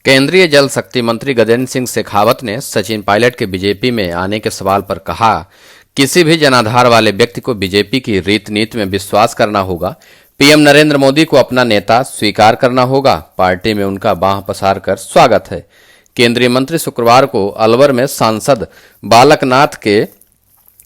केंद्रीय जल शक्ति मंत्री गजेंद्र सिंह शेखावत ने सचिन पायलट के बीजेपी में आने के सवाल पर कहा, किसी भी जनाधार वाले व्यक्ति को बीजेपी की रीत नीति में विश्वास करना होगा। पीएम नरेंद्र मोदी को अपना नेता स्वीकार करना होगा। पार्टी में उनका बांह पसार कर स्वागत है। केंद्रीय मंत्री शुक्रवार को अलवर में सांसद बालकनाथ के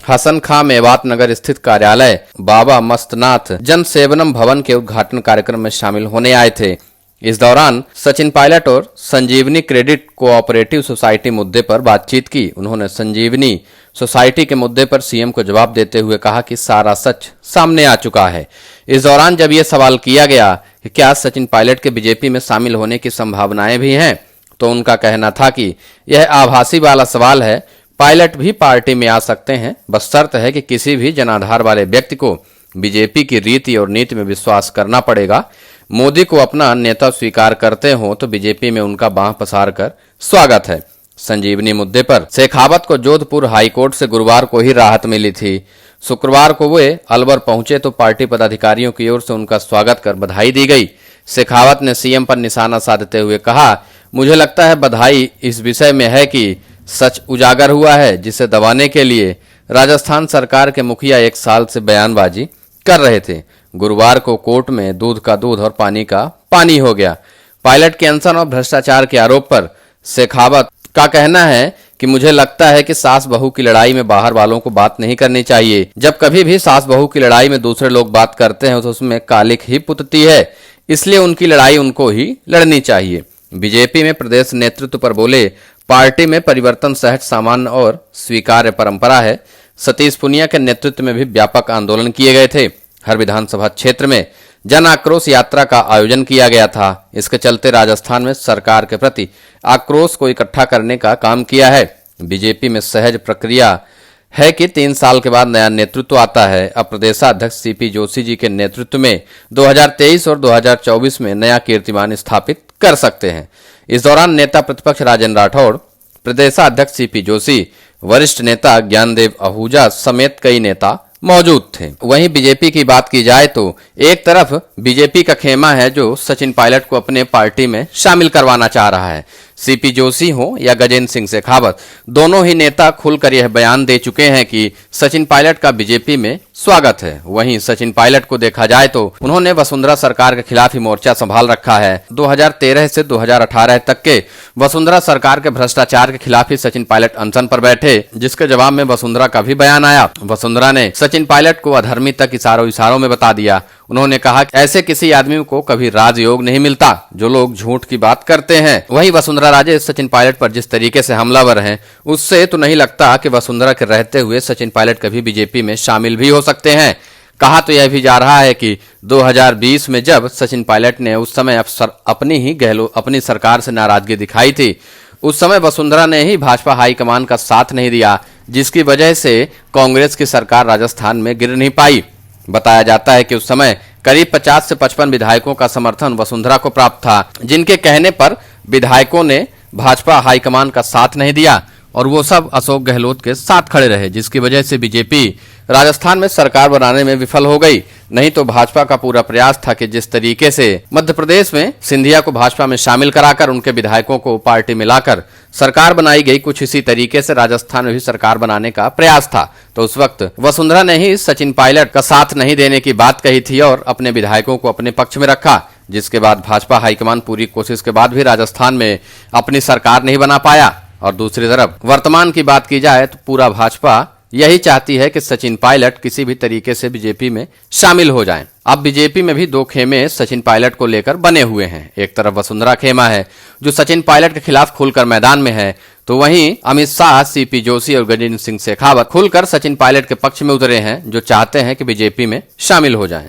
हसन खां मेवात नगर स्थित कार्यालय बाबा मस्तनाथ जन सेवनम भवन के उद्घाटन कार्यक्रम में शामिल होने आए थे। इस दौरान सचिन पायलट और संजीवनी क्रेडिट कोऑपरेटिव सोसाइटी मुद्दे पर बातचीत की। उन्होंने संजीवनी सोसाइटी के मुद्दे पर सीएम को जवाब देते हुए कहा कि सारा सच सामने आ चुका है। इस दौरान जब यह सवाल किया गया कि क्या सचिन पायलट के बीजेपी में शामिल होने की संभावनाएं भी हैं, तो उनका कहना था कि यह आभासी वाला सवाल है। पायलट भी पार्टी में आ सकते हैं, बस शर्त है कि किसी भी जनाधार वाले व्यक्ति को बीजेपी की रीति और नीति में विश्वास करना पड़ेगा। मोदी को अपना नेता स्वीकार करते हो तो बीजेपी में उनका बांह पसार कर स्वागत है। संजीवनी मुद्दे पर शेखावत को जोधपुर हाईकोर्ट से गुरुवार को ही राहत मिली थी। शुक्रवार को वे अलवर पहुंचे तो पार्टी पदाधिकारियों की ओर से उनका स्वागत कर बधाई दी गई। शेखावत ने सीएम पर निशाना साधते हुए कहा, मुझे लगता है बधाई इस विषय में है कि सच उजागर हुआ है, जिसे दबाने के लिए राजस्थान सरकार के मुखिया 1 साल से बयानबाजी कर रहे थे। गुरुवार को कोर्ट में दूध का दूध और पानी का पानी हो गया। पायलट के अनशन और भ्रष्टाचार के आरोप पर शेखावत का कहना है कि मुझे लगता है कि सास बहू की लड़ाई में बाहर वालों को बात नहीं करनी चाहिए। जब कभी भी सास बहू की लड़ाई में दूसरे लोग बात करते हैं तो उसमें कालिक ही पुतती है, इसलिए उनकी लड़ाई उनको ही लड़नी चाहिए। बीजेपी में प्रदेश नेतृत्व पर बोले, पार्टी में परिवर्तन सहज सामान्य और स्वीकार्य परंपरा है। सतीश पुनिया के नेतृत्व में भी व्यापक आंदोलन किए गए थे। हर विधानसभा क्षेत्र में जन आक्रोश यात्रा का आयोजन किया गया था। इसके चलते राजस्थान में सरकार के प्रति आक्रोश को इकट्ठा करने का काम किया है। बीजेपी में सहज प्रक्रिया है कि 3 साल के बाद नया नेतृत्व आता है। अब प्रदेशाध्यक्ष सीपी जोशी जी के नेतृत्व में 2023 और 2024 में नया कीर्तिमान स्थापित कर सकते हैं। इस दौरान नेता प्रतिपक्ष राजेंद्र राठौड़, प्रदेशाध्यक्ष सीपी जोशी, वरिष्ठ नेता ज्ञानदेव आहूजा समेत कई नेता मौजूद थे। वहीं बीजेपी की बात की जाए तो एक तरफ बीजेपी का खेमा है जो सचिन पायलट को अपने पार्टी में शामिल करवाना चाह रहा है। सीपी जोशी हो या गजेंद्र सिंह शेखावत, दोनों ही नेता खुलकर यह बयान दे चुके हैं कि सचिन पायलट का बीजेपी में स्वागत है। वहीं सचिन पायलट को देखा जाए तो उन्होंने वसुंधरा सरकार के खिलाफ ही मोर्चा संभाल रखा है। 2013 से 2018 तक के वसुंधरा सरकार के भ्रष्टाचार के खिलाफ ही सचिन पायलट अनशन पर बैठे, जिसके जवाब में वसुंधरा का भी बयान आया। वसुंधरा ने सचिन पायलट को अधर्मी तक इशारों में बता दिया। उन्होंने कहा कि ऐसे किसी आदमी को कभी राजयोग नहीं मिलता जो लोग झूठ की बात करते हैं। वहीं वसुंधरा राजे सचिन पायलट पर जिस तरीके से हमलावर हैं, उससे तो नहीं लगता कि वसुंधरा के रहते हुए सचिन पायलट कभी बीजेपी में शामिल भी हो सकते हैं। कहा तो यह भी जा रहा है कि 2020 में जब सचिन पायलट ने उस समय अपनी सरकार से नाराजगी दिखाई थी, उस समय वसुंधरा ने ही भाजपा हाईकमान का साथ नहीं दिया, जिसकी वजह से कांग्रेस की सरकार राजस्थान में गिर नहीं पाई। बताया जाता है कि उस समय करीब 50 से 55 विधायकों का समर्थन वसुंधरा को प्राप्त था, जिनके कहने पर विधायकों ने भाजपा हाईकमान का साथ नहीं दिया और वो सब अशोक गहलोत के साथ खड़े रहे, जिसकी वजह से बीजेपी राजस्थान में सरकार बनाने में विफल हो गई। नहीं तो भाजपा का पूरा प्रयास था कि जिस तरीके से मध्य प्रदेश में सिंधिया को भाजपा में शामिल कराकर उनके विधायकों को पार्टी में लाकर सरकार बनाई गई, कुछ इसी तरीके से राजस्थान में भी सरकार बनाने का प्रयास था। तो उस वक्त वसुंधरा ने ही सचिन पायलट का साथ नहीं देने की बात कही थी और अपने विधायकों को अपने पक्ष में रखा, जिसके बाद भाजपा हाईकमान पूरी कोशिश के बाद भी राजस्थान में अपनी सरकार नहीं बना पाया। और दूसरी तरफ वर्तमान की बात की जाए तो पूरा भाजपा यही चाहती है कि सचिन पायलट किसी भी तरीके से बीजेपी में शामिल हो जाएं। अब बीजेपी में भी 2 खेमे सचिन पायलट को लेकर बने हुए हैं। एक तरफ वसुंधरा खेमा है जो सचिन पायलट के खिलाफ खुलकर मैदान में है, तो वहीं अमित शाह, सीपी जोशी और गजेंद्र सिंह शेखावत खुलकर सचिन पायलट के पक्ष में उतरे हैं, जो चाहते हैं कि बीजेपी में शामिल हो जाएं।